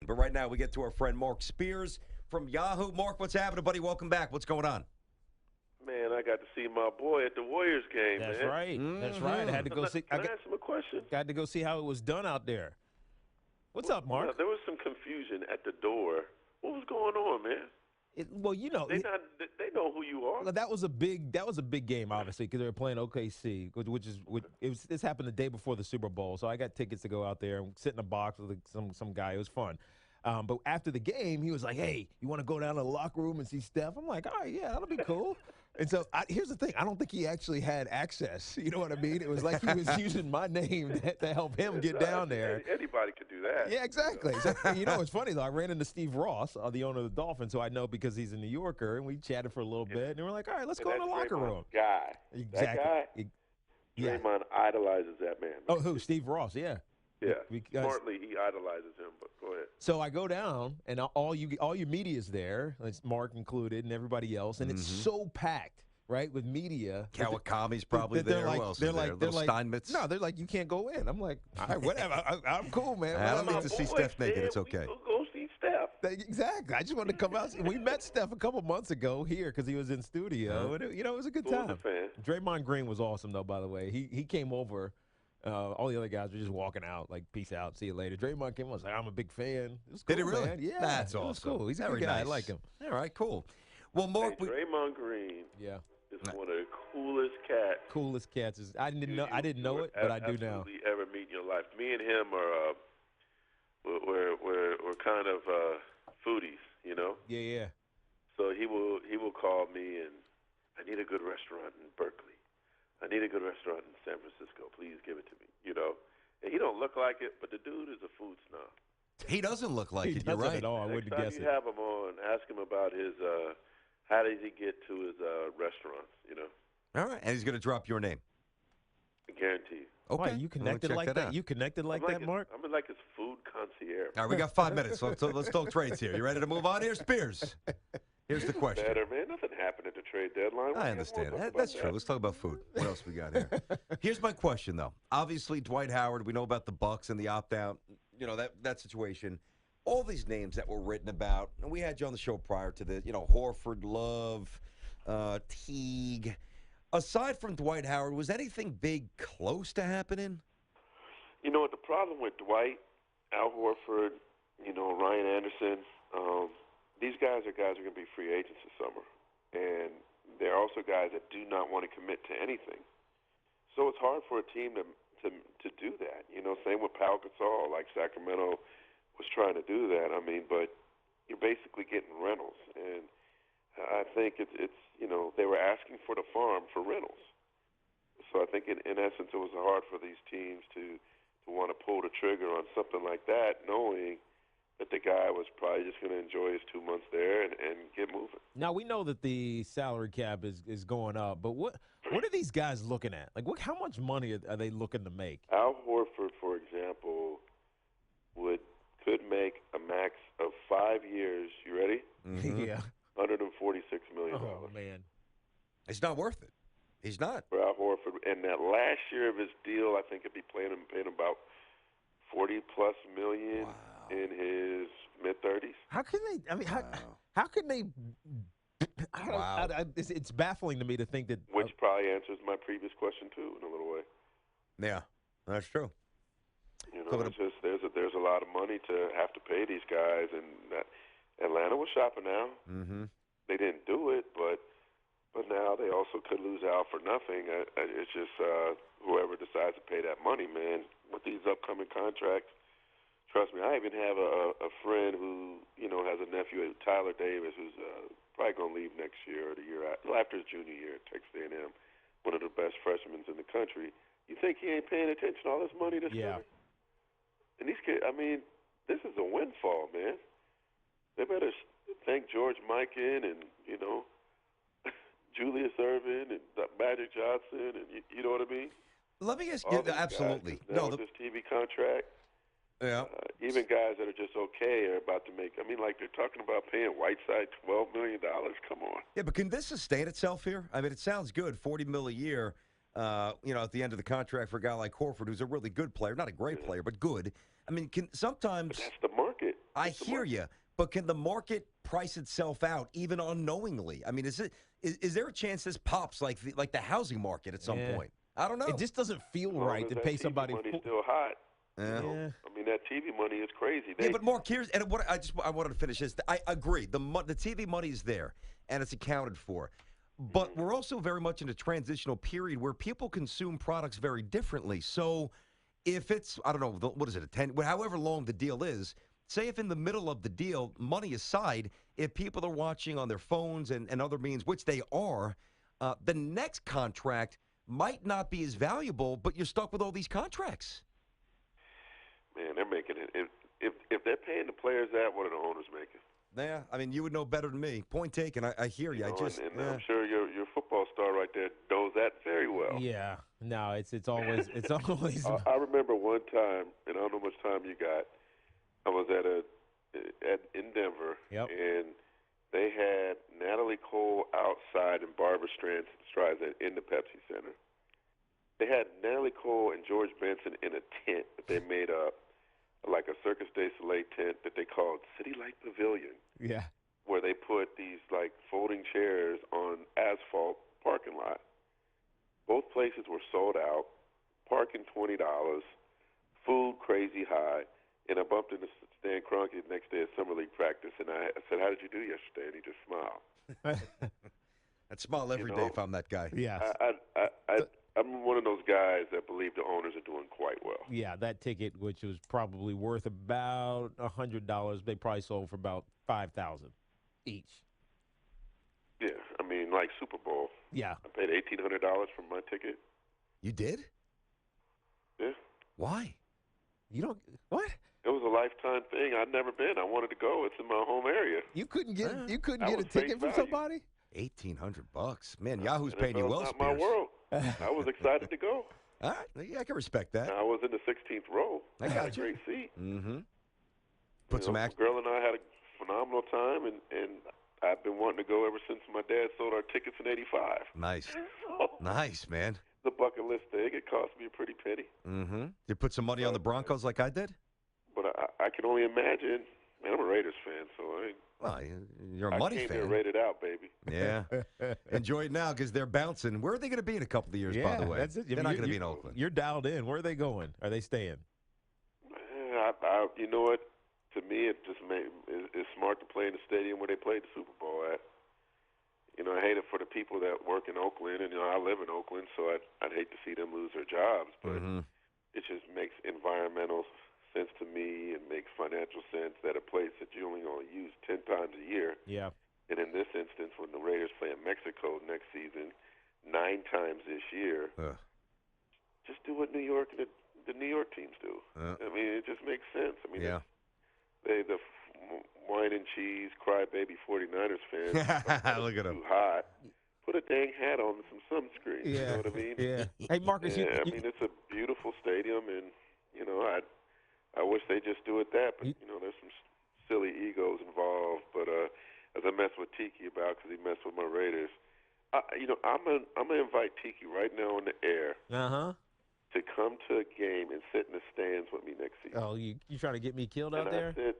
But right now, we get to our friend Marc Spears from Yahoo. Marc, what's happening, buddy? Welcome back. What's going on? Man, I got to see my boy at the Warriors game, That's man. right. That's right. I had to go see. Can I ask him a question? Got to go see how it was done out there. What's up, Mark? Well, there was some confusion at the door. What was going on, man? Well, you know, They know who you are. that was a big game, obviously, because they were playing OKC, this happened the day before the Super Bowl. So I got tickets to go out there and sit in a box with some guy. It was fun. But after the game, he was like, "Hey, you want to go down to the locker room and see Steph?" I'm like, "All right, yeah, that'll be cool." And so here's the thing: I don't think he actually had access. You know what I mean? It was like he was using my name to help him get down there. Anybody could do that. Yeah, exactly. So, it's funny though. I ran into Steve Ross, the owner of the Dolphins, who I know because he's a New Yorker, and we chatted for a little bit, and we're like, "All right, let's go in the locker room." Guy, Exactly. That guy. Yeah. Draymond idolizes that man. Oh, who? Steve Ross? Yeah. Yeah. Because, Smartly, he idolizes him. But go ahead. so I go down, and all your media's there, it's Mark included, and everybody else, and it's so packed, right, with media. Kawakami's probably they're there. like, Who else they're is like, there? they're Little like, Steinmetz? no, they're like, you can't go in. I'm like, all right, whatever. I'm cool, man. I don't Whatever. need to see Steph naked. It's okay. Go see Steph. Exactly. I just wanted to come out. We met Steph a couple months ago here because he was in studio, and it was a good Who was time. a fan? Draymond Green was awesome, though. By the way, he came over. All the other guys were just walking out, like, peace out, see you later. Draymond came on, was like, I'm a big fan. It was cool, Did he really? man. Yeah, That's it was awesome. cool. He's a Very good guy. nice. I like him. All right, cool. Well, Mark, Hey, Draymond Green Yeah, is one of the coolest cats. coolest cats. I didn't know it, but I do now. Absolutely ever meet in your life. Me and him are we're kind of foodies, you know. Yeah. So he will call me and I need a good restaurant in Berkeley. I need a good restaurant in San Francisco. Please give it to me, you know. And he don't look like it, but the dude is a food snob. he doesn't look like He it. You're doesn't right. at all. I Next wouldn't time guess you it. have him on, ask him about his how does he get to his restaurants, you know. All right, and he's going to drop your name. I guarantee you. Okay. Why, you connected check like that that? out. You connected like that, Mark? I'm like his food concierge. All right, we got 5 minutes. So let's talk trades here. You ready to move on here, Spears? Here's the question. Better, man. Nothing happened at the trade deadline. I understand. That's true. Let's talk about food. What else we got here? Here's my question, though. Obviously, Dwight Howard. We know about the Bucks and the opt-out. You know that situation. All these names that were written about, and we had you on the show prior to this. You know, Horford, Love, Teague. Aside from Dwight Howard, was anything big close to happening? You know what? The problem with Dwight, Al Horford, Ryan Anderson, these guys are going to be free agents this summer. And they're also guys that do not want to commit to anything. So it's hard for a team to do that. Same with Pau Gasol, like Sacramento was trying to do that. I mean, but you're basically getting rentals. And I think it's they were asking for the farm for rentals. So I think in essence it was hard for these teams to want to pull the trigger on something like that, knowing that the guy was probably just going to enjoy his 2 months there and get moving. Now, we know that the salary cap is going up, but what are these guys looking at? Like, how much money are they looking to make? Al Horford, for example, could make a max of 5 years. You ready? Mm-hmm. Yeah. $146 million. Oh, man. It's not worth it. He's not. For Al Horford. And that last year of his deal, I think it'd be paying him about $40+ million in his mid-30s. How can they? I mean, how can they? It's baffling to me to think that. Which probably answers my previous question too, in a little way. Yeah, that's true. It's just there's a lot of money to have to pay these guys, and Atlanta was shopping now. Mm-hmm. They didn't do it, but now they also could lose out for nothing. It's just whoever decides to pay that money, man. With these upcoming contracts, trust me, I even have a friend who has a nephew, Tyler Davis, who's probably going to leave next year or the year after his junior year at Texas A&M, one of the best freshmen in the country. You think he ain't paying attention to all this money this summer? And these kids, I mean, this is a windfall, man. They better thank George Mikan and, Julius Erving and Magic Johnson, and you know what I mean? Let me ask All you, these absolutely. Guys, now with this TV contract, even guys that are just okay are about to make, like they're talking about paying Whiteside $12 million. Come on. Yeah, but can this sustain itself here? I mean, it sounds good, $40 million a year, at the end of the contract for a guy like Horford, who's a really good player, not a great player, but good. I mean, sometimes. But that's the market. I It's the hear market. you, but can the market price itself out even unknowingly? I mean, is there a chance this pops like the housing market at some Yeah. point? I don't know. It just doesn't feel As long right as to that pay TV somebody. money's still hot. Yeah. Yeah. I mean, that TV money is crazy. Yeah, but Mark, here's and what I wanted to finish this. I agree. The TV money is there and it's accounted for. But we're also very much in a transitional period where people consume products very differently. So if it's, I don't know, what is it, a 10, however long the deal is, say if in the middle of the deal, money aside, if people are watching on their phones and other means, which they are, the next contract might not be as valuable, but you're stuck with all these contracts. Man, they're making it. If they're paying the players that, what are the owners making? Yeah, I mean, you would know better than me. Point taken. I hear you. You know, I just, and I'm sure your football star right there knows that very well. Yeah. No, it's always I remember one time, and I don't know how much time you got. I was in Denver, Yep. and they had Natalie Cole outside and Barbara Streisand in the Pepsi Center. They had Natalie Cole and George Benson in a tent that they made up, like a Circus du Soleil tent that they called City Light Pavilion, yeah. where they put these like folding chairs on asphalt parking lot. Both places were sold out, parking $20, food crazy high, and I bumped into Stan Kroenke the next day at Summer League practice, and I said, "How did you do yesterday?" And he just smiled. I'd smile every day if I'm that guy. Yes. I'm one of those guys that believe the owners are doing quite well. Yeah, that ticket, which was probably worth about $100, they probably sold for about $5,000 each. Yeah, I mean, like Super Bowl. Yeah. I paid $1,800 for my ticket. You did? Yeah. Why? You don't what? It was a lifetime thing. I'd never been. I wanted to go. It's in my home area. You couldn't get That a was ticket face from value. somebody? $1,800. Man, Yahoo's NFL's paying you well, not Spears. my world. I was excited to go. All right, yeah, I can respect that. I was in the 16th row. I had got a you. great seat. Mm-hmm. Put You some know, act. the girl and I had a phenomenal time, and I've been wanting to go ever since my dad sold our tickets in '85. Nice, So, nice, man. the bucket list thing. It cost me a pretty penny, Mm-hmm. You put some money on the Broncos like I did. but I can only imagine. Man, I'm a Raiders fan, so Well, you're a money I came fan. here rated out, baby. Yeah. Enjoy it now because they're bouncing. Where are they going to be in a couple of years, by the way? That's it. They're not going to be in Oakland. You're dialed in. Where are they going? Are they staying? You know what? To me, it just it's smart to play in the stadium where they played the Super Bowl at. You know, I hate it for the people that work in Oakland, and I live in Oakland, so I'd hate to see them lose their jobs. But it just makes environmental sense to me and makes financial sense that a place that you only use 10 times a year. Yeah. And in this instance, when the Raiders play in Mexico next season 9 times this year, just do what New York and the New York teams do. I mean, it just makes sense. I mean, the wine and cheese crybaby 49ers fans Look at them. too hot. Put a dang hat on and some sunscreen. Yeah. You know what I mean? Yeah. Hey, Marcus, I mean, it's a beautiful stadium, and you know, I wish they just do it that, but you know, there's some silly egos involved. But as I mess with Tiki about because he messed with my Raiders, you know, I'm gonna invite Tiki right now on the air to come to a game and sit in the stands with me next season. Oh, you trying to get me killed out and there?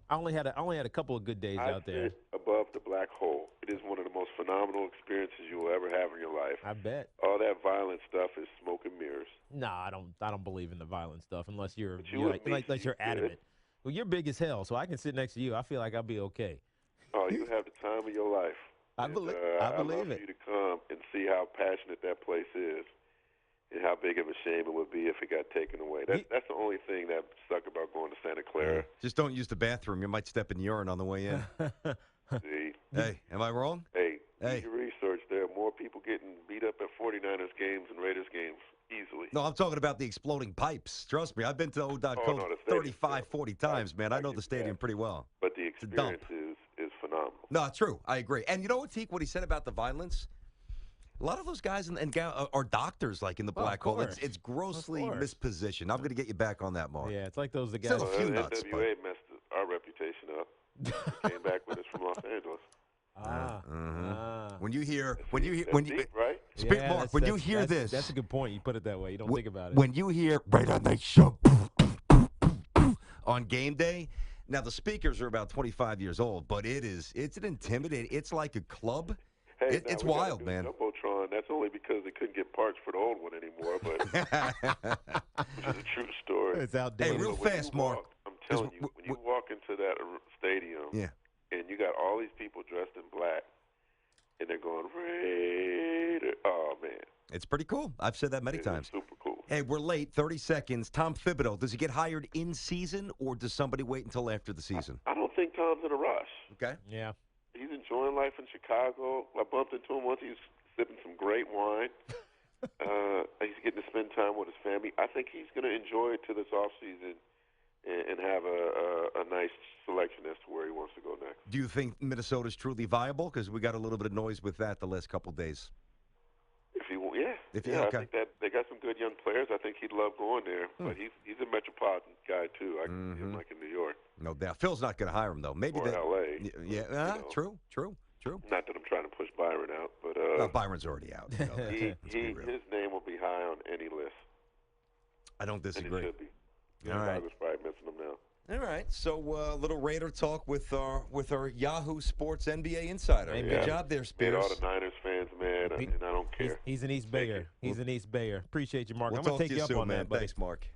I only had a couple of good days out there. sit above the black hole. It is one of the most phenomenal experiences you will ever have in your life. I bet. All that violent stuff is smoke and mirrors. No, I don't believe in the violent stuff unless you're But you're adamant. Well, you're big as hell, so I can sit next to you. I feel like I'll be okay. Oh, you have the time of your life. I And, believe I'd love it. for you to come and see how passionate that place is, and how big of a shame it would be if it got taken away. That's the only thing that suck about going to Santa Clara. Just don't use the bathroom. You might step in urine on the way in. See? Hey, am I wrong? Hey, Hey. do your research. There are more people getting beat up at 49ers games and Raiders games easily. No, I'm talking about the exploding pipes. Trust me, I've been to O.Co. no, the stadium, 35, 40 times, man. I know the stadium pretty well. But the a dump. experience is phenomenal. No, it's true. I agree. And you know what, Teak, what he said about the violence? A lot of those guys and gals are doctors, like in the black hole. It's grossly mispositioned. I'm going to get you back on that, Mark. Yeah, it's like those the Still guys. a few nuts, NWA messed our reputation up. They came back with us from Los Angeles. When you hear, That's deep, right? Mark, when you hear this, that's a good point. You put it that way. You don't think about it. When you hear Raider Nation on game day, Now, the speakers are about 25 years old, but it's an intimidating. It's like a club. Hey, It's we gotta wild, do man. Jumbotron. That's only because they couldn't get parts for the old one anymore, but which is a true story. It's outdated. Hey, real fast, Mark. I'm telling you, when you walk into that stadium, and you got all these people dressed in black, and they're going Raider. Oh man, It's pretty cool. I've said that many times. Super cool. Hey, we're late. 30 seconds. Tom Thibodeau, does he get hired in season, or does somebody wait until after the season? I don't think Tom's in a rush. Okay. Yeah. He's enjoying life in Chicago. I bumped into him once. He was sipping some great wine. He's getting to spend time with his family. I think he's going to enjoy it to this offseason and have a nice selection as to where he wants to go next. Do you think Minnesota's truly viable? Because we got a little bit of noise with that the last couple of days. I think that they got some good young players. I think he'd love going there. But he's a metropolitan guy too. I can see him like in New York. No doubt. Phil's not going to hire him though. Maybe or L.A. Yeah. True. Not that I'm trying to push Byron out, but Byron's already out. His name will be high on any list. I don't disagree. And it should be. All right. I was probably missing him now. All right, so a little Raider talk with our Yahoo Sports NBA Insider. Good job there, Spears. Made all the Niners fans mad, and I don't care. He's an East Bayer. He's an East Bayer. Appreciate you, Mark. We'll I'm going to take you up soon, on man. that, buddy. Thanks, Mark.